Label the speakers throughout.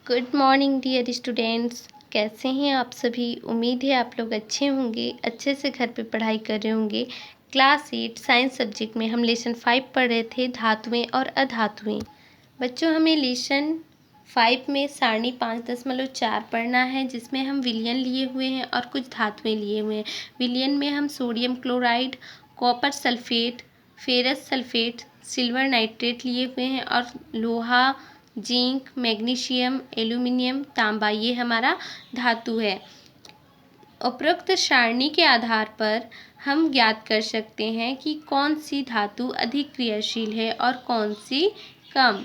Speaker 1: Good morning dear students. कैसे हैं आप सभी। उम्मीद है आप लोग अच्छे होंगे, अच्छे से घर पे पढ़ाई कर रहे होंगे। क्लास 8 साइंस सब्जेक्ट में हम लेसन 5 पढ़ रहे थे, धातुएं और अधातुएं। बच्चों, हमें लेसन 5 में सारणी 5.4 पढ़ना है, जिसमें हम विलयन लिए हुए हैं और कुछ धातुएं लिए हुए हैं। विलयन में हम sodium chloride, copper sulphate, ferrous sulphate, silver nitrate लिए हुए हैं और लोहा, जिंक, मैग्नीशियम, एल्यूमिनियम, तांबा ये हमारा धातु है। उपरोक्त सारणी के आधार पर हम ज्ञात कर सकते हैं कि कौन सी धातु अधिक क्रियाशील है और कौन सी कम।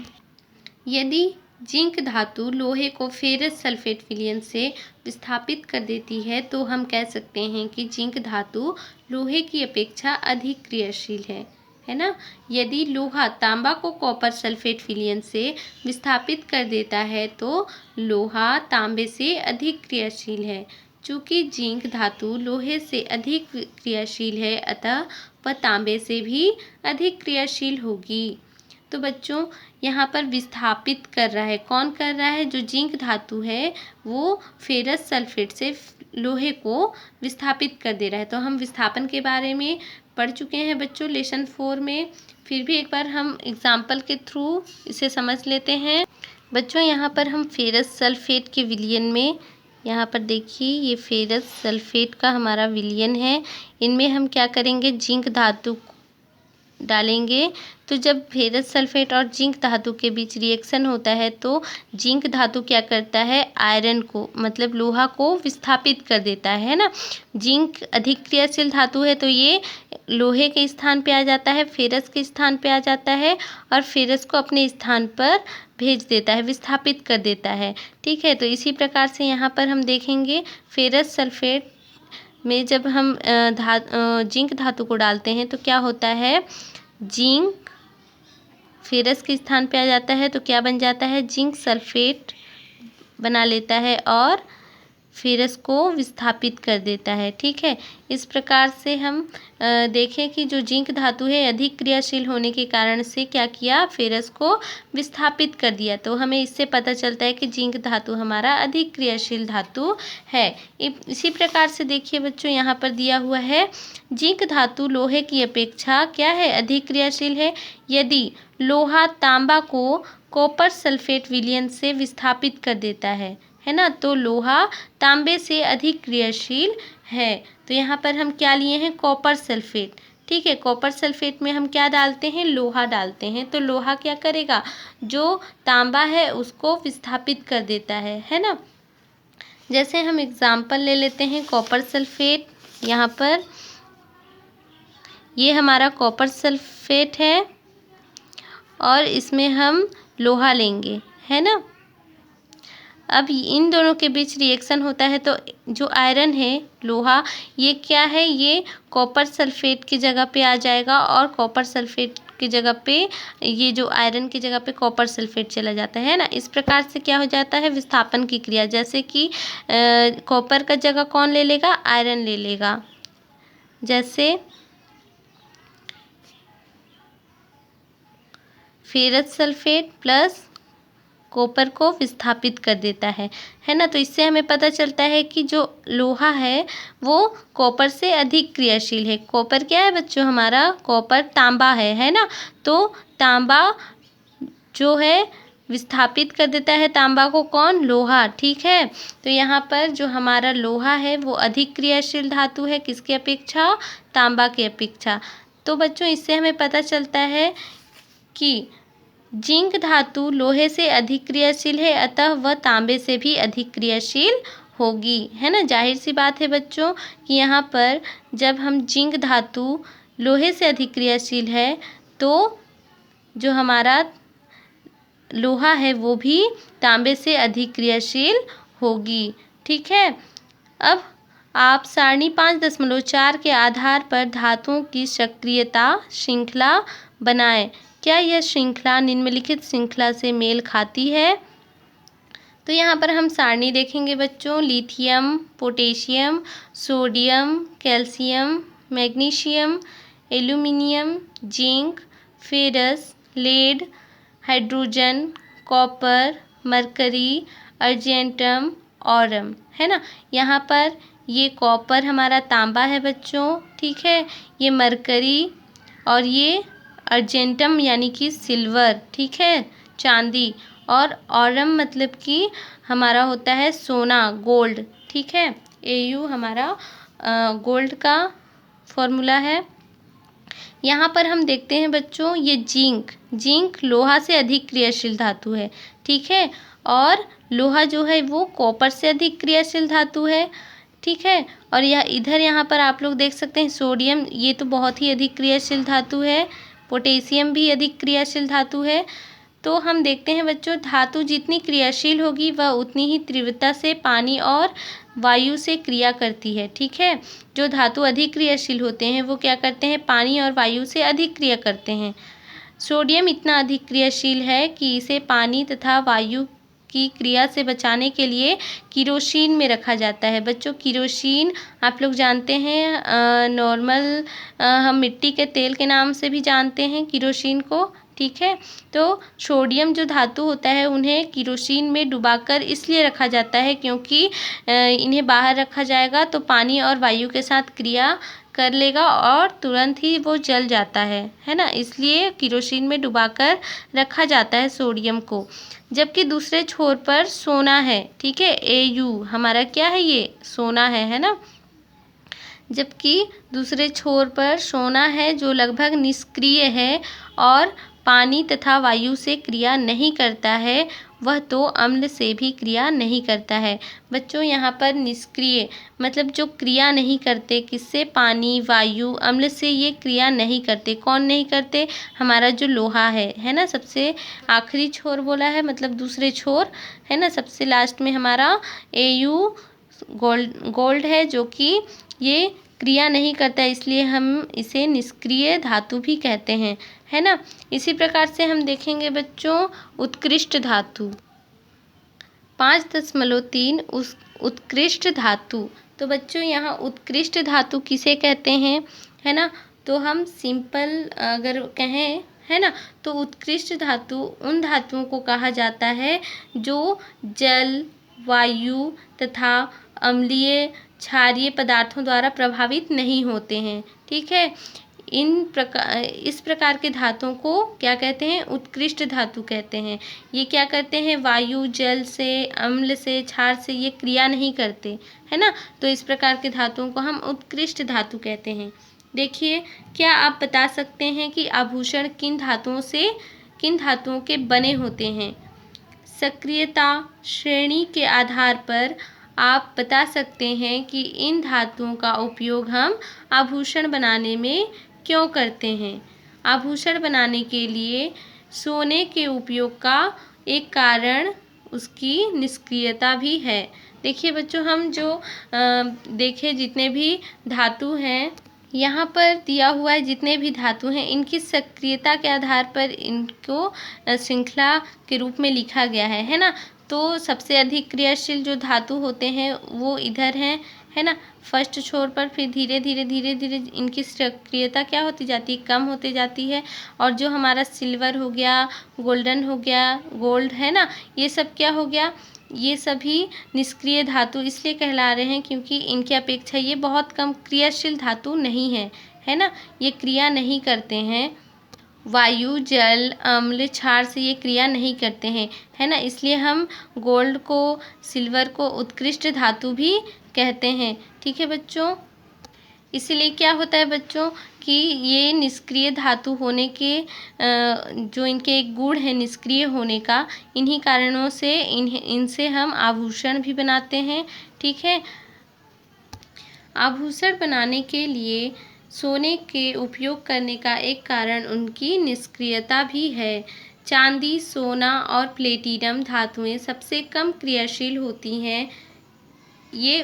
Speaker 1: यदि जिंक धातु लोहे को फेरस सल्फेट विलयन से विस्थापित कर देती है तो हम कह सकते हैं कि जिंक धातु लोहे की अपेक्षा अधिक क्रियाशील है ना। यदि लोहा तांबा को कॉपर सल्फेट विलयन से विस्थापित कर देता है तो लोहा तांबे से अधिक क्रियाशील है। चूँकि जिंक धातु लोहे से अधिक क्रियाशील है, अतः वह तांबे से भी अधिक क्रियाशील होगी। तो बच्चों, यहाँ पर विस्थापित कर रहा है, कौन कर रहा है? जो जिंक धातु है वो फेरस सल्फेट से लोहे को विस्थापित कर दे रहा है। तो हम विस्थापन के बारे में पढ़ चुके हैं बच्चों लेसन 4 में। फिर भी एक बार हम एग्जाम्पल के थ्रू इसे समझ लेते हैं। बच्चों, यहाँ पर हम फेरस सल्फेट के विलयन में, यहाँ पर देखिए ये फेरस सल्फेट का हमारा विलयन है। इनमें हम क्या करेंगे? जिंक धातु डालेंगे। तो जब फेरस सल्फेट और जिंक धातु के बीच रिएक्शन होता है तो जिंक धातु क्या करता है? आयरन को, मतलब लोहा को विस्थापित कर देता है ना। जिंक अधिक क्रियाशील धातु है तो ये लोहे के स्थान पे आ जाता है, फेरस के स्थान पे आ जाता है और फेरस को अपने स्थान पर भेज देता है, विस्थापित कर देता है। ठीक है, तो इसी प्रकार से यहाँ पर हम देखेंगे फेरस सल्फेट में जब हम जिंक धातु को डालते हैं तो क्या होता है? जिंक फेरस के स्थान पे आ जाता है तो क्या बन जाता है? जिंक सल्फेट बना लेता है और फेरस को विस्थापित कर देता है। ठीक है, इस प्रकार से हम देखें कि जो जिंक धातु है अधिक क्रियाशील होने के कारण से क्या किया? फेरस को विस्थापित कर दिया। तो हमें इससे पता चलता है कि जिंक धातु हमारा अधिक क्रियाशील धातु है। इसी प्रकार से देखिए बच्चों, यहाँ पर दिया हुआ है जिंक धातु लोहे की अपेक्षा क्या है? अधिक क्रियाशील है। यदि लोहा तांबा को कॉपर सल्फेट विलयन से विस्थापित कर देता है ना, तो लोहा तांबे से अधिक क्रियाशील है। तो यहाँ पर हम क्या लिए हैं? Copper sulphate. ठीक है, कॉपर सल्फेट में हम क्या डालते हैं? लोहा डालते हैं। तो लोहा क्या करेगा? जो तांबा है उसको विस्थापित कर देता है ना। जैसे हम एग्जाम्पल ले लेते हैं कॉपर सल्फेट। यहाँ पर ये हमारा कॉपर सल्फेट है और इसमें हम लोहा लेंगे, है ना। अब इन दोनों के बीच रिएक्शन होता है तो जो आयरन है, लोहा, ये क्या है? ये कॉपर सल्फेट की जगह पे आ जाएगा और कॉपर सल्फेट की जगह पे ये जो आयरन की जगह पे कॉपर सल्फेट चला जाता है ना। इस प्रकार से क्या हो जाता है? विस्थापन की क्रिया। जैसे कि कॉपर का जगह कौन ले लेगा? आयरन ले लेगा। जैसे फेरस सल्फेट प्लस कॉपर को विस्थापित कर देता है ना। तो इससे हमें पता चलता है कि जो लोहा है वो कॉपर से अधिक क्रियाशील है। कॉपर क्या है बच्चों? हमारा कॉपर तांबा है ना। तो तांबा जो है विस्थापित कर देता है तांबा को, कौन? लोहा। ठीक है, तो यहाँ पर जो हमारा लोहा है वो अधिक क्रियाशील धातु है, किसकी अपेक्षा? तांबा की अपेक्षा। तो बच्चों, इससे हमें पता चलता है कि जिंक धातु लोहे से अधिक क्रियाशील है, अतः वह तांबे से भी अधिक क्रियाशील होगी, है ना। जाहिर सी बात है बच्चों कि यहाँ पर जब हम जिंक धातु लोहे से अधिक क्रियाशील है तो जो हमारा लोहा है वो भी तांबे से अधिक क्रियाशील होगी। ठीक है, अब आप सारणी 5.4 के आधार पर धातुओं की सक्रियता श्रृंखला बनाएं। क्या यह श्रृंखला निम्नलिखित श्रृंखला से मेल खाती है? तो यहाँ पर हम सारणी देखेंगे बच्चों। Lithium, potassium, sodium, calcium, magnesium, aluminium, zinc, ferrous, lead, hydrogen, copper, mercury, argentum, aurum, है ना। यहाँ पर ये कॉपर हमारा तांबा है बच्चों, ठीक है। ये मरकरी और ये अर्जेंटम यानी कि सिल्वर, ठीक है, चांदी। और ऑरम मतलब कि हमारा होता है सोना, गोल्ड, ठीक है। AU हमारा गोल्ड का फॉर्मूला है। यहाँ पर हम देखते हैं बच्चों, ये जिंक लोहा से अधिक क्रियाशील धातु है, ठीक है। और लोहा जो है वो कॉपर से अधिक क्रियाशील धातु है, ठीक है। और यह इधर यहाँ पर आप लोग देख सकते हैं सोडियम, ये तो बहुत ही अधिक क्रियाशील धातु है। पोटेशियम भी अधिक क्रियाशील धातु है। तो हम देखते हैं बच्चों, धातु जितनी क्रियाशील होगी वह उतनी ही तीव्रता से पानी और वायु से क्रिया करती है, ठीक है। जो धातु अधिक क्रियाशील होते हैं वो क्या करते हैं, पानी और वायु से अधिक क्रिया करते हैं। सोडियम इतना अधिक क्रियाशील है कि इसे पानी तथा वायु की क्रिया से बचाने के लिए किरोसिन में रखा जाता है। बच्चों किरोसिन आप लोग जानते हैं, नॉर्मल हम मिट्टी के तेल के नाम से भी जानते हैं किरोसिन को, ठीक है। तो सोडियम जो धातु होता है उन्हें किरोसिन में डुबाकर इसलिए रखा जाता है क्योंकि इन्हें बाहर रखा जाएगा तो पानी और वायु के साथ क्रिया कर लेगा और तुरंत ही वो जल जाता है ना। इसलिए किरोसिन में डुबाकर रखा जाता है सोडियम को। जबकि दूसरे छोर पर सोना है, ठीक है। AU हमारा क्या है, ये सोना है ना। जबकि दूसरे छोर पर सोना है जो लगभग निष्क्रिय है और पानी तथा वायु से क्रिया नहीं करता है, वह तो अम्ल से भी क्रिया नहीं करता है। बच्चों यहाँ पर निष्क्रिय मतलब जो क्रिया नहीं करते, किससे, पानी, वायु, अम्ल से ये क्रिया नहीं करते। कौन नहीं करते, हमारा जो लोहा है ना। सबसे आखिरी छोर बोला है, मतलब दूसरे छोर, है ना। सबसे लास्ट में हमारा AU गोल्ड है जो कि ये क्रिया नहीं करता, इसलिए हम इसे निष्क्रिय धातु भी कहते हैं, है ना। इसी प्रकार से हम देखेंगे बच्चों उत्कृष्ट धातु 5.3 उस उत्कृष्ट धातु। तो बच्चों यहाँ उत्कृष्ट धातु किसे कहते हैं, है ना। तो हम सिंपल अगर कहें, है ना, तो उत्कृष्ट धातु उन धातुओं को कहा जाता है जो जल, वायु तथा अम्लीय क्षारीय पदार्थों द्वारा प्रभावित नहीं होते हैं, ठीक है। इस प्रकार के धातुओं को क्या कहते हैं, उत्कृष्ट धातु कहते हैं। ये क्या करते हैं, वायु, जल से, अम्ल से, क्षार से ये क्रिया नहीं करते, है ना। तो इस प्रकार के धातुओं को हम उत्कृष्ट धातु कहते हैं। देखिए, क्या आप बता सकते हैं कि आभूषण किन धातुओं के बने होते हैं। सक्रियता श्रेणी के आधार पर आप बता सकते हैं कि इन धातुओं का उपयोग हम आभूषण बनाने में क्यों करते हैं। आभूषण बनाने के लिए सोने के उपयोग का एक कारण उसकी निष्क्रियता भी है। देखिए बच्चों, हम जो देखें जितने भी धातु हैं, यहाँ पर दिया हुआ है जितने भी धातु हैं, इनकी सक्रियता के आधार पर इनको श्रृंखला के रूप में लिखा गया है ना। तो सबसे अधिक क्रियाशील जो धातु होते हैं वो इधर हैं, है ना, फर्स्ट छोर पर। फिर धीरे धीरे इनकी सक्रियता क्या होती जाती है, कम होती जाती है। और जो हमारा सिल्वर हो गया, गोल्डन हो गया, गोल्ड, है ना, ये सब क्या हो गया, ये सभी निष्क्रिय धातु इसलिए कहला रहे हैं क्योंकि इनकी अपेक्षा ये बहुत कम क्रियाशील धातु नहीं है ना। ये क्रिया नहीं करते हैं, वायु, जल, अम्ल, क्षार से ये क्रिया नहीं करते हैं, है ना। इसलिए हम गोल्ड को, सिल्वर को उत्कृष्ट धातु भी कहते हैं, ठीक है बच्चों। इसीलिए क्या होता है बच्चों कि ये निष्क्रिय धातु होने के जो इनके गुण है निष्क्रिय होने का, इन्हीं कारणों से इनसे हम आभूषण भी बनाते हैं, ठीक है। आभूषण बनाने के लिए सोने के उपयोग करने का एक कारण उनकी निष्क्रियता भी है। चांदी, सोना और प्लेटिनम धातुएं सबसे कम क्रियाशील होती हैं। ये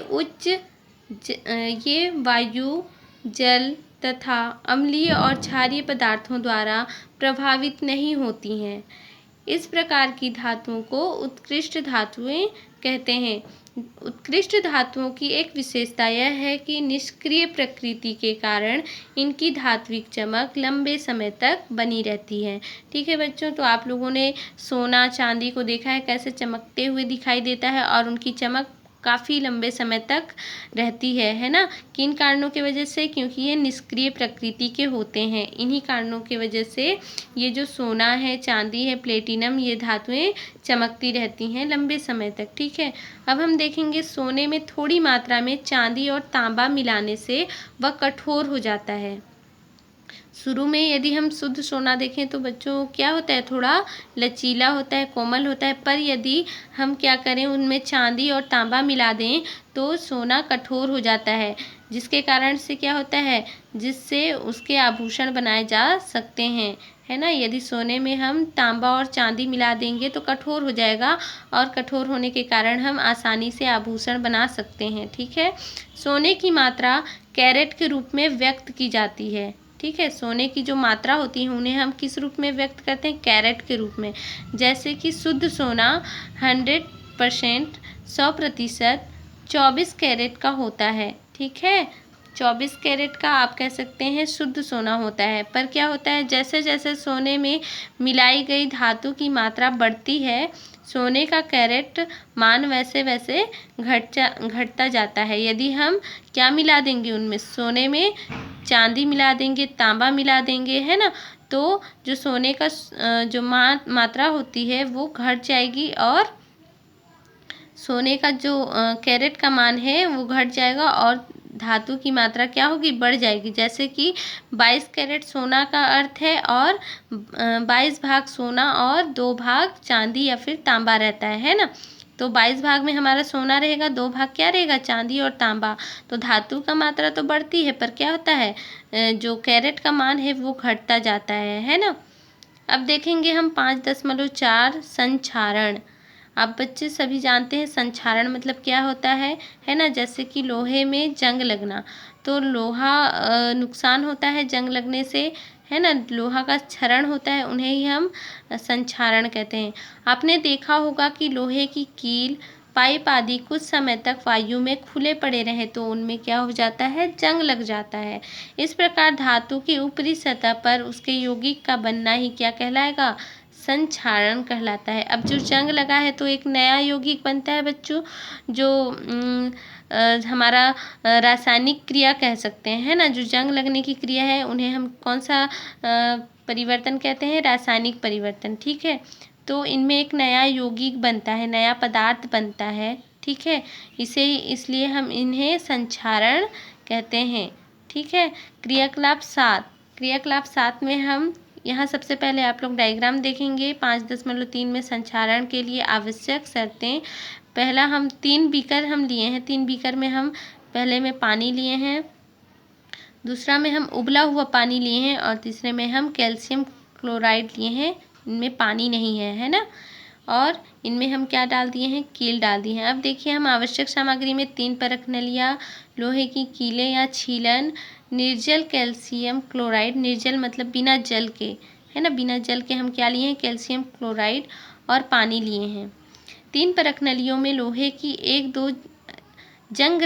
Speaker 1: वायु, जल तथा अम्लीय और क्षारीय पदार्थों द्वारा प्रभावित नहीं होती हैं। इस प्रकार की धातुओं को उत्कृष्ट धातुएं कहते हैं। उत्कृष्ट धातुओं की एक विशेषता यह है कि निष्क्रिय प्रकृति के कारण इनकी धात्विक चमक लंबे समय तक बनी रहती है। ठीक है बच्चों, तो आप लोगों ने सोना चांदी को देखा है कैसे चमकते हुए दिखाई देता है और उनकी चमक काफ़ी लंबे समय तक रहती है ना। किन कारणों की वजह से? क्योंकि ये निष्क्रिय प्रकृति के होते हैं। इन्हीं कारणों की वजह से ये जो सोना है, चांदी है, प्लेटिनम, ये धातुएं चमकती रहती हैं लंबे समय तक। ठीक है, अब हम देखेंगे सोने में थोड़ी मात्रा में चांदी और तांबा मिलाने से वह कठोर हो जाता है। शुरू में यदि हम शुद्ध सोना देखें तो बच्चों क्या होता है, थोड़ा लचीला होता है, कोमल होता है, पर यदि हम क्या करें उनमें चांदी और तांबा मिला दें तो सोना कठोर हो जाता है, जिसके कारण से क्या होता है, जिससे उसके आभूषण बनाए जा सकते हैं, है ना। यदि सोने में हम तांबा और चांदी मिला देंगे तो कठोर हो जाएगा और कठोर होने के कारण हम आसानी से आभूषण बना सकते हैं। ठीक है, सोने की मात्रा कैरेट के रूप में व्यक्त की जाती है। ठीक है, सोने की जो मात्रा होती है उन्हें हम किस रूप में व्यक्त करते हैं? कैरेट के रूप में। जैसे कि शुद्ध सोना 100%, 100% 24 कैरेट का होता है। ठीक है, 24 कैरेट का आप कह सकते हैं शुद्ध सोना होता है। पर क्या होता है, जैसे जैसे सोने में मिलाई गई धातु की मात्रा बढ़ती है, सोने का कैरेट मान वैसे वैसे घटता जाता है। यदि हम क्या मिला देंगे उनमें, सोने में चांदी मिला देंगे, तांबा मिला देंगे, है ना, तो जो सोने का जो मात्रा होती है वो घट जाएगी और सोने का जो कैरेट का मान है वो घट जाएगा और धातु की मात्रा क्या होगी, बढ़ जाएगी। जैसे कि 22 कैरेट सोना का अर्थ है और 22 भाग सोना और 2 भाग चांदी या फिर तांबा रहता है ना। तो 22 भाग में हमारा सोना रहेगा, 2 भाग क्या रहेगा, चांदी और तांबा। तो धातु का मात्रा तो बढ़ती है पर क्या होता है, जो कैरेट का मान है वो घटता जाता है ना। अब देखेंगे हम 5.4 संक्षारण। आप बच्चे सभी जानते हैं संक्षारण मतलब क्या होता है ना। जैसे कि लोहे में जंग लगना, तो लोहा नुकसान होता है जंग लगने से, है ना, लोहा का क्षरण होता है, उन्हें ही हम संक्षारण कहते हैं। आपने देखा होगा कि लोहे की कील, पाइप आदि कुछ समय तक वायु में खुले पड़े रहे तो उनमें क्या हो जाता है, जंग लग जाता है। इस प्रकार धातु की ऊपरी सतह पर उसके यौगिक का बनना ही क्या कहलाएगा, संक्षारण कहलाता है। अब जो जंग लगा है तो एक नया यौगिक बनता है बच्चों, जो हमारा रासायनिक क्रिया कह सकते हैं, है ना। जो जंग लगने की क्रिया है उन्हें हम कौन सा परिवर्तन कहते हैं, रासायनिक परिवर्तन। ठीक है, तो इनमें एक नया यौगिक बनता है, नया पदार्थ बनता है। ठीक है, इसलिए हम इन्हें संक्षारण कहते हैं। ठीक है, क्रियाकलाप 7 में हम यहाँ सबसे पहले आप लोग डायग्राम देखेंगे। 5.3 में संक्षारण के लिए आवश्यक शर्तें। पहला हम 3 बीकर हम लिए हैं, 3 बीकर में हम पहले में पानी लिए हैं, दूसरा में हम उबला हुआ पानी लिए हैं और तीसरे में हम कैल्शियम क्लोराइड लिए हैं, इनमें पानी नहीं है ना। और इनमें हम क्या डाल दिए हैं, कील डाल दिए हैं। अब देखिए हम आवश्यक सामग्री में 3 परख नलियाँ, लोहे की कीलें या छीलन, निर्जल कैल्शियम क्लोराइड, निर्जल मतलब बिना जल के, है ना, बिना जल के हम क्या लिए हैं, कैल्शियम क्लोराइड, और पानी लिए हैं। 3 परख नलियों में लोहे की 1-2 जंग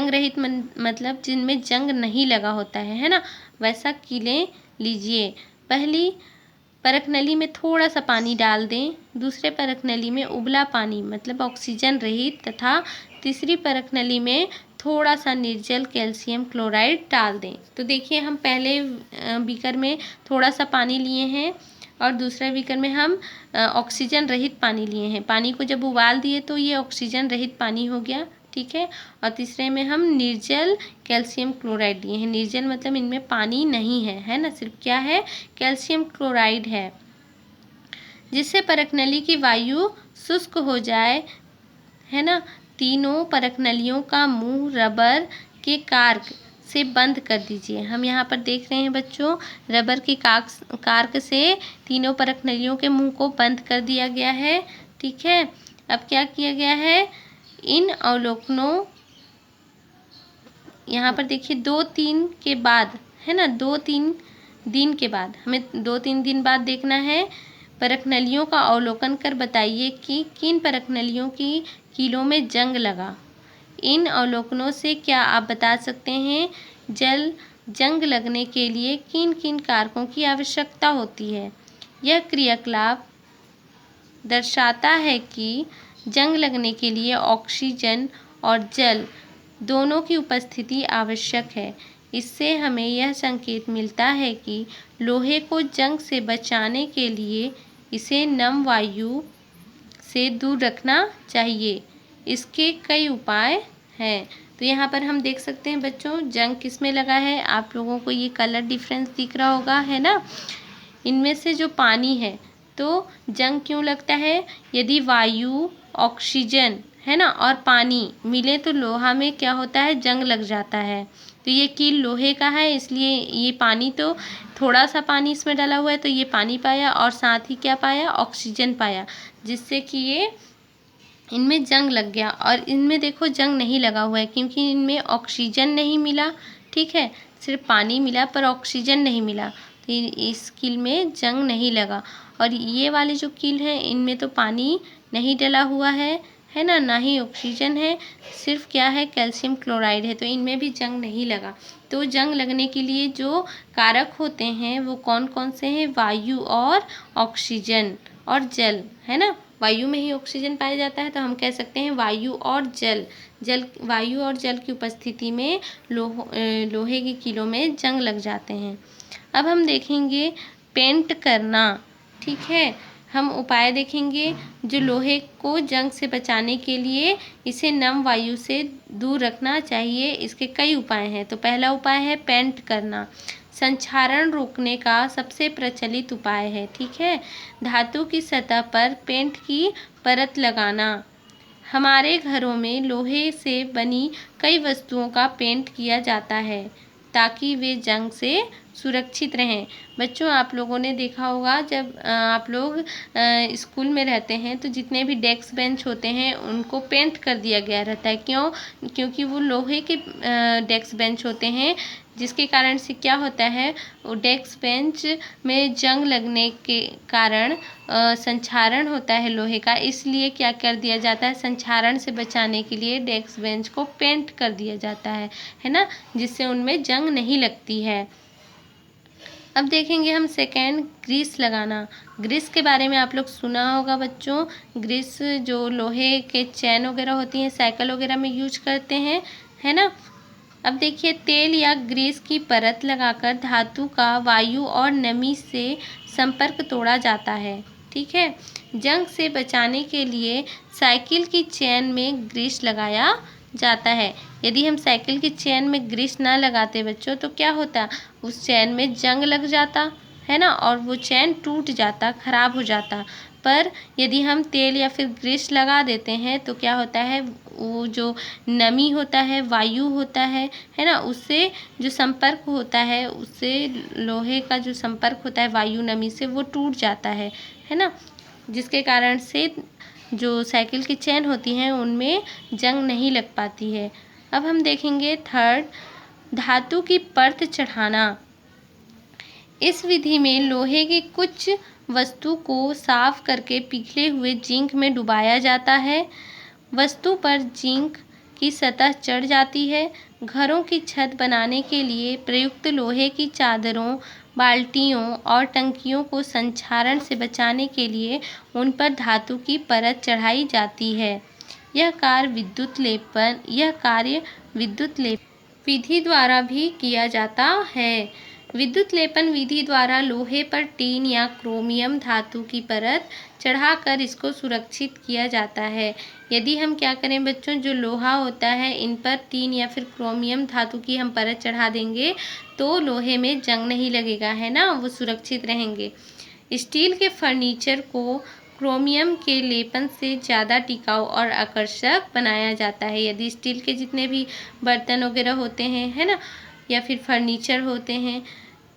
Speaker 1: रहित मतलब जिनमें जंग नहीं लगा होता है ना, वैसा कीलें लीजिए। पहली परख नली में थोड़ा सा पानी डाल दें, दूसरे परख नली में उबला पानी मतलब ऑक्सीजन रहित, तथा तीसरी परख नली में थोड़ा सा निर्जल कैल्शियम क्लोराइड डाल दें। तो देखिए हम पहले बीकर में थोड़ा सा पानी लिए हैं और दूसरे बीकर में हम ऑक्सीजन रहित पानी लिए हैं। पानी को जब उबाल दिए तो ये ऑक्सीजन रहित पानी हो गया। ठीक है, और तीसरे में हम निर्जल कैल्शियम क्लोराइड लिए हैं। निर्जल मतलब इनमें पानी नहीं है ना, सिर्फ क्या है, कैल्शियम क्लोराइड है, जिससे परख नली की वायु शुष्क हो जाए, है ना। तीनों परख नलियों का मुंह रबर के कार्क से बंद कर दीजिए। हम यहाँ पर देख रहे हैं बच्चों, रबर के कार्क से तीनों परख नलियों के मुंह को बंद कर दिया गया है। ठीक है, अब क्या किया गया है, इन अवलोकनों, यहाँ पर देखिए 2-3 के बाद, है ना, 2-3 दिन के बाद, हमें 2-3 दिन बाद देखना है। परखनलियों का अवलोकन कर बताइए कि किन परखनलियों की कीलों में जंग लगा। इन अवलोकनों से क्या आप बता सकते हैं जंग लगने के लिए किन किन कारकों की आवश्यकता होती है। यह क्रियाकलाप दर्शाता है कि जंग लगने के लिए ऑक्सीजन और जल दोनों की उपस्थिति आवश्यक है। इससे हमें यह संकेत मिलता है कि लोहे को जंग से बचाने के लिए इसे नम वायु से दूर रखना चाहिए। इसके कई उपाय हैं। तो यहाँ पर हम देख सकते हैं बच्चों, जंग किस में लगा है। आप लोगों को ये कलर डिफरेंस दिख रहा होगा, है ना। इनमें से जो पानी है, तो जंग क्यों लगता है। यदि वायु, ऑक्सीजन, है ना, और पानी मिले तो लोहा में क्या होता है, जंग लग जाता है। तो ये कील लोहे का है, इसलिए ये पानी, तो थोड़ा सा पानी इसमें डाला हुआ है तो ये पानी पाया, और साथ ही क्या पाया, ऑक्सीजन पाया, जिससे कि ये इनमें जंग लग गया। और इनमें देखो जंग नहीं लगा हुआ है क्योंकि इनमें ऑक्सीजन नहीं मिला, ठीक है, सिर्फ पानी मिला पर ऑक्सीजन नहीं मिला, तो इस कील में जंग नहीं लगा। और ये वाले जो कील हैं इनमें तो पानी नहीं डला हुआ है ना, ना ही ऑक्सीजन है, सिर्फ क्या है, कैल्शियम क्लोराइड है, तो इनमें भी जंग नहीं लगा। तो जंग लगने के लिए जो कारक होते हैं वो कौन कौन से हैं, वायु और ऑक्सीजन और जल, है ना। वायु में ही ऑक्सीजन पाया जाता है, तो हम कह सकते हैं वायु और जल वायु और जल की उपस्थिति में लोहे की कीलों में जंग लग जाते हैं। अब हम देखेंगे पेंट करना, ठीक है। हम उपाय देखेंगे जो लोहे को जंग से बचाने के लिए इसे नम वायु से दूर रखना चाहिए। इसके कई उपाय हैं। तो पहला उपाय है पेंट करना, संक्षारण रोकने का सबसे प्रचलित उपाय है, ठीक है। धातु की सतह पर पेंट की परत लगाना। हमारे घरों में लोहे से बनी कई वस्तुओं का पेंट किया जाता है ताकि वे जंग से सुरक्षित रहें। बच्चों, आप लोगों ने देखा होगा जब आप लोग स्कूल में रहते हैं तो जितने भी डेस्क बेंच होते हैं उनको पेंट कर दिया गया रहता है। क्यों? क्योंकि वो लोहे के डेस्क बेंच होते हैं, जिसके कारण से क्या होता है, वो डेस्क बेंच में जंग लगने के कारण संक्षारण होता है लोहे का, इसलिए क्या कर दिया जाता है, संक्षारण से बचाने के लिए डेस्क बेंच को पेंट कर दिया जाता है ना, जिससे उनमें जंग नहीं लगती है। अब देखेंगे हम सेकेंड, ग्रीस लगाना। ग्रीस के बारे में आप लोग सुना होगा बच्चों। ग्रीस जो लोहे के चैन वगैरह होती हैं, साइकिल वगैरह में यूज करते हैं, है ना। अब देखिए, तेल या ग्रीस की परत लगाकर धातु का वायु और नमी से संपर्क तोड़ा जाता है, ठीक है। जंग से बचाने के लिए साइकिल की चेन में ग्रीस लगाया जाता है। यदि हम साइकिल की चेन में ग्रीस ना लगाते बच्चों तो क्या होता, उस चेन में जंग लग जाता, है ना, और वो चेन टूट जाता, खराब हो जाता। पर यदि हम तेल या फिर ग्रीस लगा देते हैं तो क्या होता है, वो जो नमी होता है, वायु होता है ना, उससे जो संपर्क होता है, उससे लोहे का जो संपर्क होता है वायु नमी से, वो टूट जाता है ना, जिसके कारण से जो साइकिल की चेन होती हैं उनमें जंग नहीं लग पाती है। अब हम देखेंगे थर्ड, धातु की परत चढ़ाना। इस विधि में लोहे की कुछ वस्तु को साफ करके पिघले हुए जिंक में डुबाया जाता है। वस्तु पर जिंक की सतह चढ़ जाती है। घरों की छत बनाने के लिए प्रयुक्त लोहे की चादरों, बाल्टियों और टंकियों को संक्षारण से बचाने के लिए उन पर धातु की परत चढ़ाई जाती है। यह कार्य विद्युत लेपन विधि द्वारा भी किया जाता है। विद्युत लेपन विधि द्वारा लोहे पर टीन या क्रोमियम धातु की परत चढ़ाकर इसको सुरक्षित किया जाता है। यदि हम क्या करें बच्चों, जो लोहा होता है इन पर टीन या फिर क्रोमियम धातु की हम परत चढ़ा देंगे तो लोहे में जंग नहीं लगेगा, है ना, वो सुरक्षित रहेंगे। स्टील के फर्नीचर को क्रोमियम के लेपन से ज़्यादा टिकाऊ और आकर्षक बनाया जाता है। यदि स्टील के जितने भी बर्तन वगैरह होते हैं, है ना, या फिर फर्नीचर होते हैं,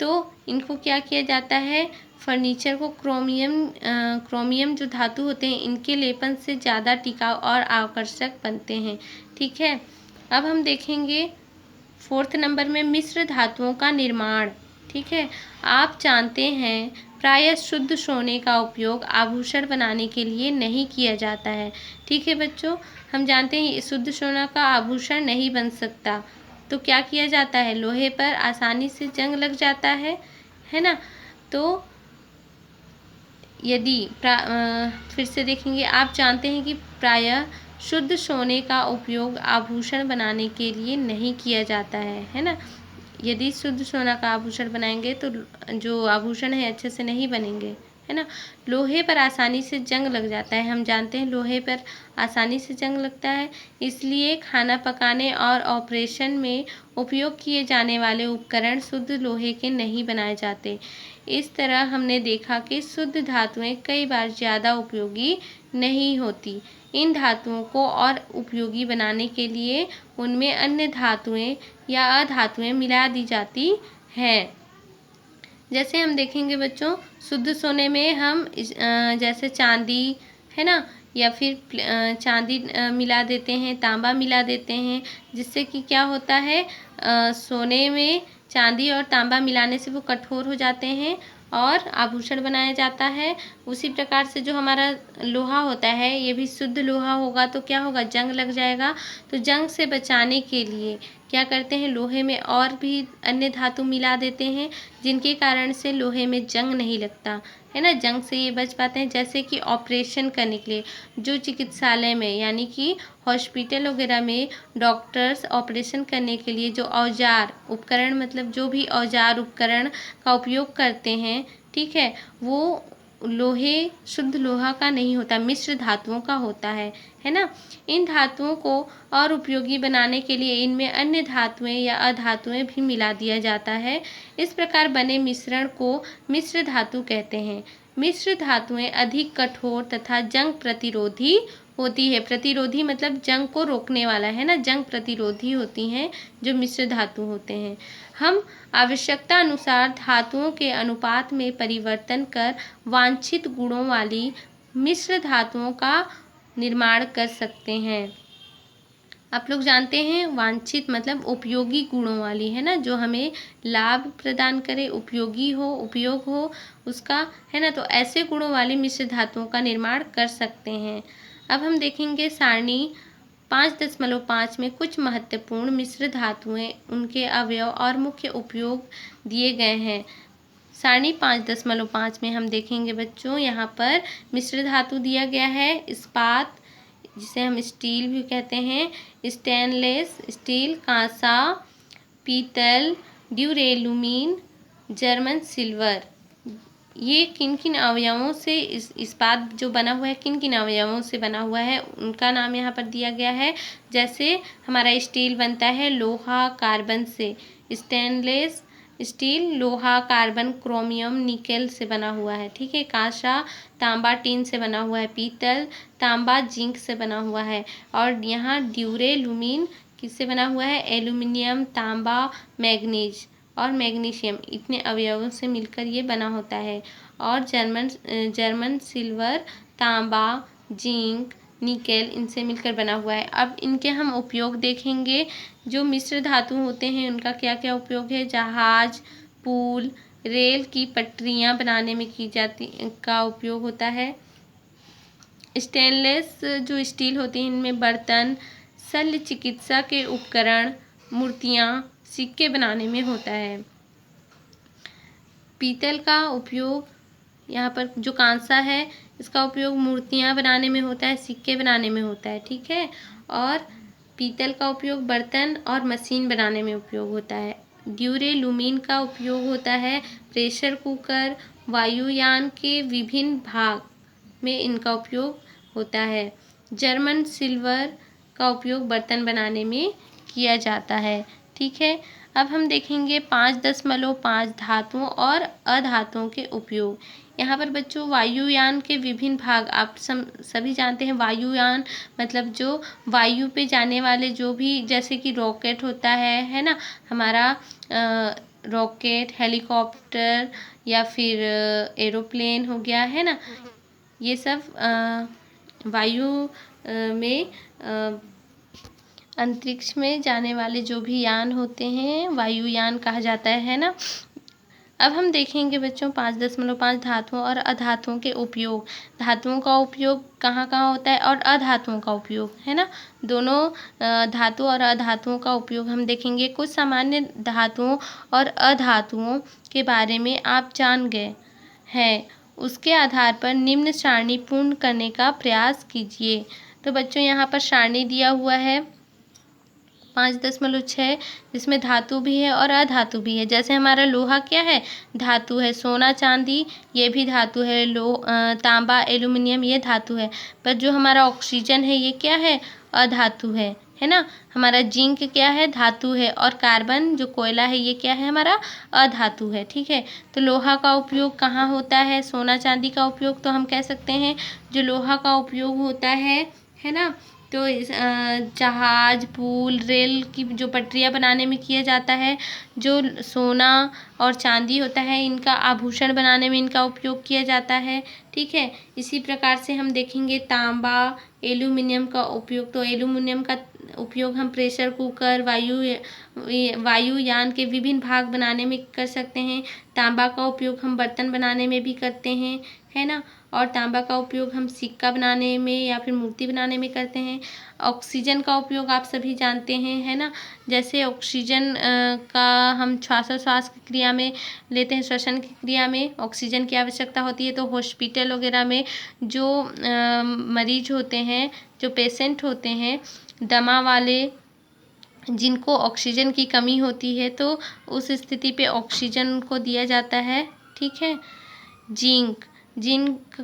Speaker 1: तो इनको क्या किया जाता है, फर्नीचर को क्रोमियम जो धातु होते हैं इनके लेपन से ज़्यादा टिकाऊ और आकर्षक बनते हैं, ठीक है। अब हम देखेंगे फोर्थ नंबर में मिश्र धातुओं का निर्माण, ठीक है। आप जानते हैं प्रायः शुद्ध सोने का उपयोग आभूषण बनाने के लिए नहीं किया जाता है। ठीक है बच्चों, हम जानते हैं शुद्ध सोना का आभूषण नहीं बन सकता, तो क्या किया जाता है, लोहे पर आसानी से जंग लग जाता है ना। तो यदि फिर से देखेंगे, आप जानते हैं कि प्रायः शुद्ध सोने का उपयोग आभूषण बनाने के लिए नहीं किया जाता है ना। यदि शुद्ध सोना का आभूषण बनाएंगे तो जो आभूषण है अच्छे से नहीं बनेंगे, है ना। लोहे पर आसानी से जंग लग जाता है, हम जानते हैं लोहे पर आसानी से जंग लगता है, इसलिए खाना पकाने और ऑपरेशन में उपयोग किए जाने वाले उपकरण शुद्ध लोहे के नहीं बनाए जाते। इस तरह हमने देखा कि शुद्ध धातुएं कई बार ज़्यादा उपयोगी नहीं होती। इन धातुओं को और उपयोगी बनाने के लिए उनमें अन्य धातुएं या अधातुएं मिला दी जाती हैं। जैसे हम देखेंगे बच्चों, शुद्ध सोने में हम जैसे चांदी, है ना, या फिर चांदी मिला देते हैं, तांबा मिला देते हैं, जिससे कि क्या होता है, सोने में चांदी और तांबा मिलाने से वो कठोर हो जाते हैं और आभूषण बनाया जाता है। उसी प्रकार से जो हमारा लोहा होता है, ये भी शुद्ध लोहा होगा तो क्या होगा, जंग लग जाएगा। तो जंग से बचाने के लिए क्या करते हैं, लोहे में और भी अन्य धातु मिला देते हैं, जिनके कारण से लोहे में जंग नहीं लगता, है ना। जंग से ये बच पाते हैं। जैसे कि ऑपरेशन करने के लिए जो चिकित्सालय में यानी कि हॉस्पिटल वगैरह में डॉक्टर्स ऑपरेशन करने के लिए जो औजार उपकरण, मतलब जो भी औजार उपकरण का उपयोग करते हैं, ठीक है, वो लोहे शुद्ध लोहा का नहीं होता, मिश्र धातुओं का होता है ना। इन धातुओं को और उपयोगी बनाने के लिए इनमें अन्य धातुएं या अधातुएं भी मिला दिया जाता है। इस प्रकार बने मिश्रण को मिश्र धातु कहते हैं। मिश्र धातुएं अधिक कठोर तथा जंग प्रतिरोधी होती है। प्रतिरोधी मतलब जंग को रोकने वाला, है ना, जंग प्रतिरोधी होती हैं जो मिश्र धातु होते हैं। हम आवश्यकता अनुसार धातुओं के अनुपात में परिवर्तन कर वांछित गुणों वाली मिश्र धातुओं का निर्माण कर सकते हैं। आप लोग जानते हैं वांछित मतलब उपयोगी गुणों वाली, है ना, जो हमें लाभ प्रदान करे, उपयोगी हो, उपयोग हो उसका, है ना। तो ऐसे गुणों वाली मिश्र धातुओं का निर्माण कर सकते हैं। अब हम देखेंगे सारणी 5.5 में कुछ महत्वपूर्ण मिश्र धातुएं, उनके अवयव और मुख्य उपयोग दिए गए हैं। सारणी 5.5 में हम देखेंगे बच्चों, यहाँ पर मिश्र धातु दिया गया है इस्पात, जिसे हम स्टील भी कहते हैं, स्टेनलेस स्टील, कांसा, पीतल, ड्यूरेलुमीन, जर्मन सिल्वर। ये किन किन अवयवों से इस्पात जो बना हुआ है, किन किन अवयवों से बना हुआ है, उनका नाम यहाँ पर दिया गया है। जैसे हमारा स्टील बनता है लोहा कार्बन से, स्टेनलेस स्टील लोहा कार्बन क्रोमियम निकेल से बना हुआ है, ठीक है। कांसा तांबा टीन से बना हुआ है। पीतल तांबा जिंक से बना हुआ है। और यहाँ ड्यूरेलुमीन किससे बना हुआ है, एल्यूमिनियम, तांबा, मैग्नीज और मैग्नीशियम, इतने अवयवों से मिलकर ये बना होता है। और जर्मन सिल्वर तांबा, जिंक, निकेल, इनसे मिलकर बना हुआ है। अब इनके हम उपयोग देखेंगे। जो मिश्र धातु होते हैं उनका क्या क्या उपयोग है, जहाज, पुल, रेल की पटरियां बनाने में की जाती का उपयोग होता है। स्टेनलेस जो स्टील होती है, इनमें बर्तन, शल्य चिकित्सा के उपकरण, मूर्तियां, सिक्के बनाने में होता है। पीतल का उपयोग, यहाँ पर जो कांसा है इसका उपयोग मूर्तियां बनाने में होता है, सिक्के बनाने में होता है, ठीक है। और पीतल का उपयोग बर्तन और मशीन बनाने में उपयोग होता है। ड्यूरेलुमीन का उपयोग होता है प्रेशर कुकर, वायुयान के विभिन्न भाग में इनका उपयोग होता है। जर्मन सिल्वर का उपयोग बर्तन बनाने में किया जाता है, ठीक है। अब हम देखेंगे 5.5 धातुओं और अधातुओं के उपयोग। यहाँ पर बच्चों वायुयान के विभिन्न भाग, आप सभी जानते हैं वायुयान मतलब जो वायु पे जाने वाले जो भी, जैसे कि रॉकेट होता है ना, हमारा रॉकेट, हेलीकॉप्टर या फिर एरोप्लेन हो गया, है ना, ये सब वायु में अंतरिक्ष में जाने वाले जो भी यान होते हैं वायुयान कहा जाता है ना। अब हम देखेंगे बच्चों 5.5 धातुओं और अधातुओं के उपयोग। धातुओं का उपयोग कहाँ कहाँ होता है और अधातुओं का उपयोग, है ना। दोनों धातु और अधातुओं का उपयोग हम देखेंगे। कुछ सामान्य धातुओं और अधातुओं के बारे में आप जान गए हैं, उसके आधार पर निम्न सारणी पूर्ण करने का प्रयास कीजिए। तो बच्चों यहाँ पर सारणी दिया हुआ है 5.6, जिसमें धातु भी है और अधातु भी है। जैसे हमारा लोहा क्या है, धातु है। सोना चांदी ये भी धातु है। तांबा एल्युमिनियम ये धातु है। पर जो हमारा ऑक्सीजन है ये क्या है, अधातु है ना। हमारा जिंक क्या है, धातु है। और कार्बन जो कोयला है ये क्या है, हमारा अधातु है। ठीक है, तो लोहा का उपयोग कहाँ होता है, सोना चांदी का उपयोग तो हम कह सकते हैं जो लोहा का उपयोग होता है ना, तो जहाज, पुल, रेल की जो पटरियाँ बनाने में किया जाता है। जो सोना और चांदी होता है इनका आभूषण बनाने में इनका उपयोग किया जाता है। ठीक है, इसी प्रकार से हम देखेंगे तांबा एल्युमिनियम का उपयोग। तो एल्युमिनियम का उपयोग हम प्रेशर कुकर, वायुयान के विभिन्न भाग बनाने में कर सकते हैं। तांबा का उपयोग हम बर्तन बनाने में भी करते हैं, है ना। और तांबा का उपयोग हम सिक्का बनाने में या फिर मूर्ति बनाने में करते हैं। ऑक्सीजन का उपयोग आप सभी जानते हैं, है ना। जैसे ऑक्सीजन का हम श्वासोच्छ्वास की क्रिया में लेते हैं, श्वसन की क्रिया में ऑक्सीजन की आवश्यकता होती है। तो हॉस्पिटल वगैरह में जो मरीज होते हैं, जो पेशेंट होते हैं, दमा वाले, जिनको ऑक्सीजन की कमी होती है, तो उस स्थिति पे ऑक्सीजन उनको दिया जाता है। ठीक है, जिंक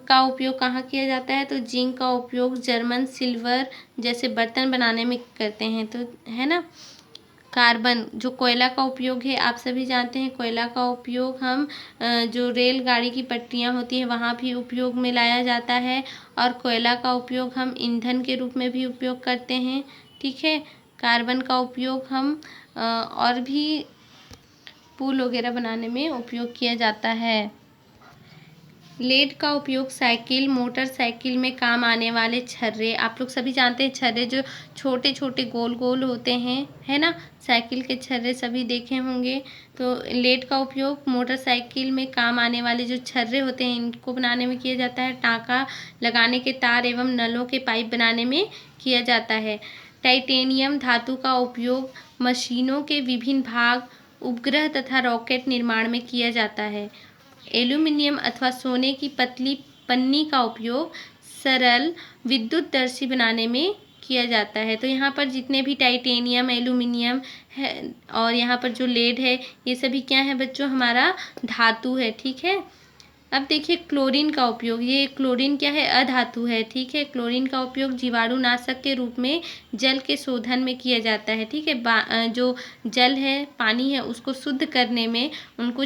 Speaker 1: का उपयोग कहाँ किया जाता है, तो जिंक का उपयोग जर्मन सिल्वर जैसे बर्तन बनाने में करते हैं, तो है ना। कार्बन जो कोयला का उपयोग है, आप सभी जानते हैं कोयला का उपयोग हम जो रेलगाड़ी की पटरियाँ होती हैं वहाँ भी उपयोग में लाया जाता है। और कोयला का उपयोग हम ईंधन के रूप में भी उपयोग करते हैं। ठीक है, कार्बन का उपयोग हम और भी पुल वगैरह बनाने में उपयोग किया जाता है। लेड का उपयोग साइकिल, मोटरसाइकिल में काम आने वाले छर्रे, आप लोग सभी जानते हैं छर्रे जो छोटे छोटे गोल गोल होते हैं, है ना। साइकिल के छर्रे सभी देखे होंगे। तो लेड का उपयोग मोटरसाइकिल में काम आने वाले जो छर्रे होते हैं इनको बनाने में किया जाता है। टाँका लगाने के तार एवं नलों के पाइप बनाने में किया जाता है। टाइटेनियम धातु का उपयोग मशीनों के विभिन्न भाग, उपग्रह तथा रॉकेट निर्माण में किया जाता है। एल्यूमिनियम अथवा सोने की पतली पन्नी का उपयोग सरल विद्युतदर्शी बनाने में किया जाता है। तो यहाँ पर जितने भी टाइटेनियम, एल्यूमिनियम है और यहाँ पर जो लेड है, ये सभी क्या है बच्चों, हमारा धातु है। ठीक है, अब देखिए क्लोरीन का उपयोग। ये क्लोरीन क्या है, अधातु है। ठीक है, क्लोरीन का उपयोग जीवाणुनाशक के रूप में जल के शोधन में किया जाता है। ठीक है, जो जल है, पानी है, उसको शुद्ध करने में उनको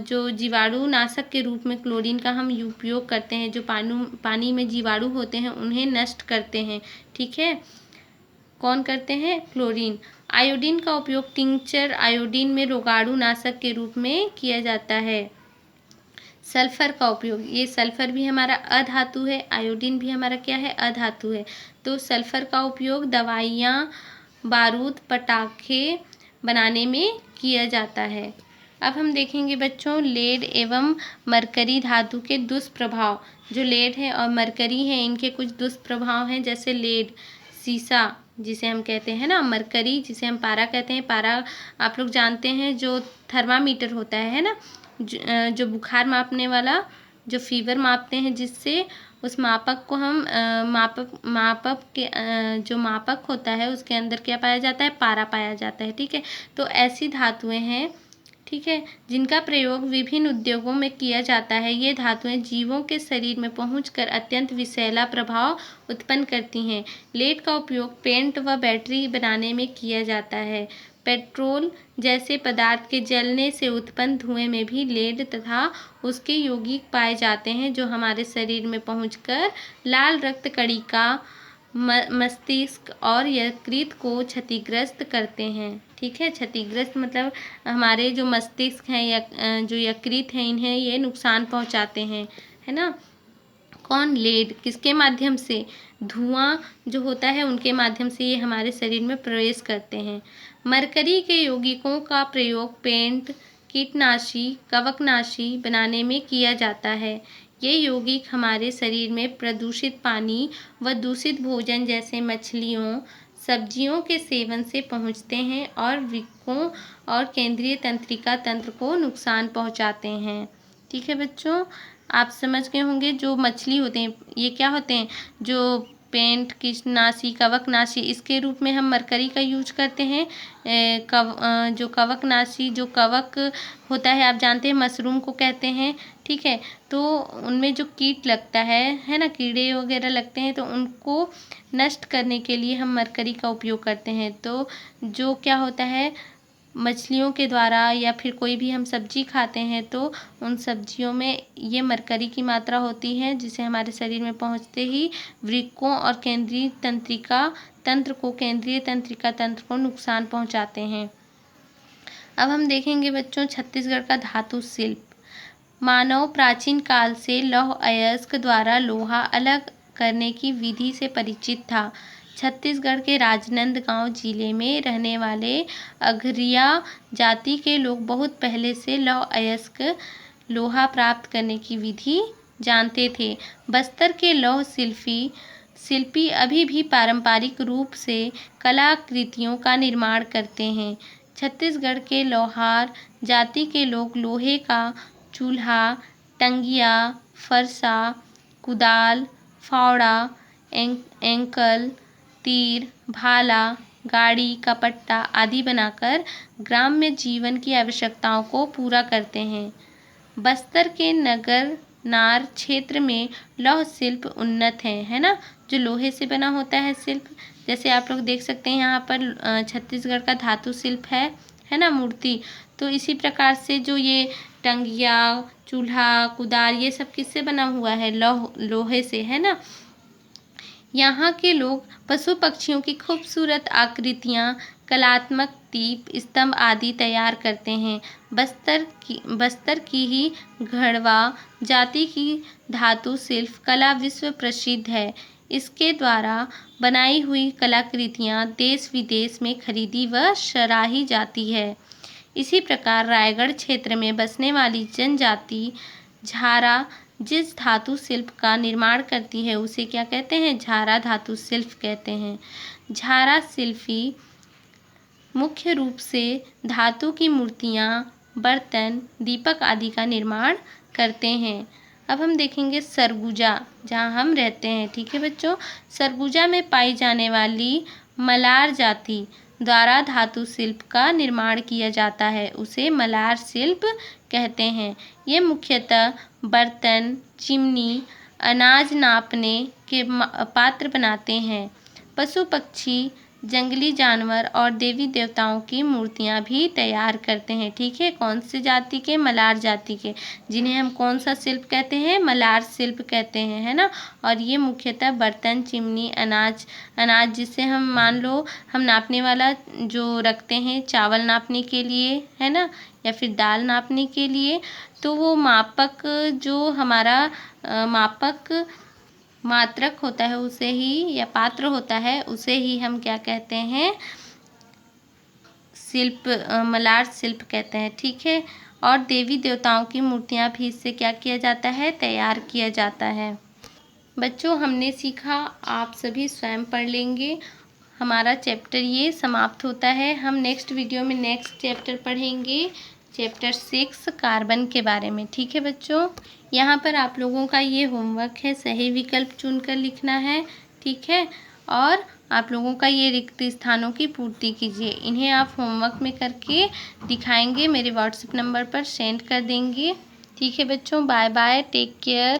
Speaker 1: जो जीवाणुनाशक के रूप में क्लोरीन का हम उपयोग करते हैं। जो पानी में जीवाणु होते हैं उन्हें नष्ट करते हैं। ठीक है, कौन करते हैं, क्लोरीन। आयोडीन का उपयोग टिंचर आयोडीन में रोगाणुनाशक के रूप में किया जाता है। सल्फर का उपयोग, ये सल्फर भी हमारा अधातु है, आयोडीन भी हमारा क्या है, अधातु है। तो सल्फर का उपयोग दवाइयाँ, बारूद, पटाखे बनाने में किया जाता है। अब हम देखेंगे बच्चों लेड एवं मरकरी धातु के दुष्प्रभाव। जो लेड है और मरकरी है इनके कुछ दुष्प्रभाव हैं। जैसे लेड सीसा जिसे हम कहते हैं ना, मरकरी जिसे हम पारा कहते हैं। पारा आप लोग जानते हैं जो थर्मामीटर होता है ना, जो बुखार मापने वाला, जो फीवर मापते हैं, जिससे उस मापक को हम मापक के जो मापक होता है उसके अंदर क्या पाया जाता है, पारा पाया जाता है। ठीक है, तो ऐसी धातुएं हैं, ठीक है, जिनका प्रयोग विभिन्न उद्योगों में किया जाता है। ये धातुएं जीवों के शरीर में पहुंचकर अत्यंत विषैला प्रभाव उत्पन्न करती हैं। लेड का उपयोग पेंट व बैटरी बनाने में किया जाता है। पेट्रोल जैसे पदार्थ के जलने से उत्पन्न धुएं में भी लेड तथा उसके यौगिक पाए जाते हैं, जो हमारे शरीर में पहुंचकर लाल रक्त कणिका, मस्तिष्क और यकृत को क्षतिग्रस्त करते हैं। ठीक है, क्षतिग्रस्त मतलब हमारे जो मस्तिष्क हैं या जो यकृत हैं इन्हें ये नुकसान पहुंचाते हैं, है ना। कौन, लेड, किसके माध्यम से, धुआं जो होता है उनके माध्यम से ये हमारे शरीर में प्रवेश करते हैं। मरकरी के यौगिकों का प्रयोग पेंट, कीटनाशी कवकनाशी बनाने में किया जाता है। ये यौगिक हमारे शरीर में प्रदूषित पानी व दूषित भोजन जैसे मछलियों सब्जियों के सेवन से पहुँचते हैं और वृक्कों और केंद्रीय तंत्रिका तंत्र को नुकसान पहुँचाते हैं। ठीक है बच्चों, आप समझ गए होंगे। जो मछली होते हैं ये क्या होते हैं, जो पेंट कीटनाशी कवकनाशी इसके रूप में हम मरकरी का यूज करते हैं। जो कवकनाशी जो कवक होता है आप जानते हैं मशरूम को कहते हैं। ठीक है, तो उनमें जो कीट लगता है ना, कीड़े वगैरह लगते हैं तो उनको नष्ट करने के लिए हम मरकरी का उपयोग करते हैं। तो जो क्या होता है, मछलियों के द्वारा या फिर कोई भी हम सब्जी खाते हैं तो उन सब्जियों में ये मरकरी की मात्रा होती है, जिसे हमारे शरीर में पहुंचते ही वृक्कों और केंद्रीय तंत्रिका तंत्र को नुकसान पहुंचाते हैं। अब हम देखेंगे बच्चों छत्तीसगढ़ का धातु शिल्प। मानव प्राचीन काल से लौह अयस्क द्वारा लोहा अलग करने की विधि से परिचित था। छत्तीसगढ़ के राजनांदगांव जिले में रहने वाले अघरिया जाति के लोग बहुत पहले से लौह अयस्क लोहा प्राप्त करने की विधि जानते थे। बस्तर के लौह शिल्पी अभी भी पारंपरिक रूप से कलाकृतियों का निर्माण करते हैं। छत्तीसगढ़ के लोहार जाति के लोग लोहे का चूल्हा, टंगिया, फरसा, कुदाल, फावड़ा, एंकल, तीर, भाला, गाड़ी का पट्टा आदि बनाकर ग्राम्य जीवन की आवश्यकताओं को पूरा करते हैं। बस्तर के नगर नार क्षेत्र में लौह शिल्प उन्नत है ना, जो लोहे से बना होता है शिल्प। जैसे आप लोग देख सकते हैं यहाँ पर छत्तीसगढ़ का धातु शिल्प है ना, मूर्ति। तो इसी प्रकार से जो ये टंगिया, चूल्हा, कुदाल ये सब किससे बना हुआ है, लोहे से, है ना। यहाँ के लोग पशु पक्षियों की खूबसूरत आकृतियाँ, कलात्मक दीप स्तंभ आदि तैयार करते हैं। बस्तर की ही घड़वा जाति की धातु शिल्प कला विश्व प्रसिद्ध है। इसके द्वारा बनाई हुई कलाकृतियाँ देश विदेश में खरीदी व सराही जाती है। इसी प्रकार रायगढ़ क्षेत्र में बसने वाली जनजाति झारा जिस धातु शिल्प का निर्माण करती है उसे क्या कहते हैं, झारा धातु शिल्प कहते हैं। झारा शिल्पी मुख्य रूप से धातु की मूर्तियाँ, बर्तन, दीपक आदि का निर्माण करते हैं। अब हम देखेंगे सरगुजा, जहाँ हम रहते हैं। ठीक है बच्चों, सरगुजा में पाई जाने वाली मलार जाति द्वारा धातु शिल्प का निर्माण किया जाता है, उसे मलार शिल्प कहते हैं। ये मुख्यतः बर्तन, चिमनी, अनाज नापने के पात्र बनाते हैं। पशु पक्षी, जंगली जानवर और देवी देवताओं की मूर्तियां भी तैयार करते हैं। ठीक है, कौन से जाति के, मलार जाति के, जिन्हें हम कौन सा शिल्प कहते हैं, मलार शिल्प कहते हैं, है ना। और ये मुख्यतः बर्तन, चिमनी, अनाज जिससे हम मान लो हम नापने वाला जो रखते हैं चावल नापने के लिए, है ना, या फिर दाल नापने के लिए, तो वो मापक जो हमारा मापक मात्रक होता है उसे ही, या पात्र होता है उसे ही हम क्या कहते हैं, शिल्प, मलार शिल्प कहते हैं। ठीक है, और देवी देवताओं की मूर्तियां भी इससे क्या किया जाता है, तैयार किया जाता है। बच्चों हमने सीखा, आप सभी स्वयं पढ़ लेंगे। हमारा चैप्टर ये समाप्त होता है। हम नेक्स्ट वीडियो में नेक्स्ट चैप्टर पढ़ेंगे, चैप्टर 6 कार्बन के बारे में। ठीक है बच्चों, यहाँ पर आप लोगों का ये होमवर्क है, सही विकल्प चुनकर लिखना है। ठीक है, और आप लोगों का ये रिक्त स्थानों की पूर्ति कीजिए। इन्हें आप होमवर्क में करके दिखाएंगे, मेरे व्हाट्सएप नंबर पर सेंड कर देंगे। ठीक है बच्चों, बाय बाय, टेक केयर।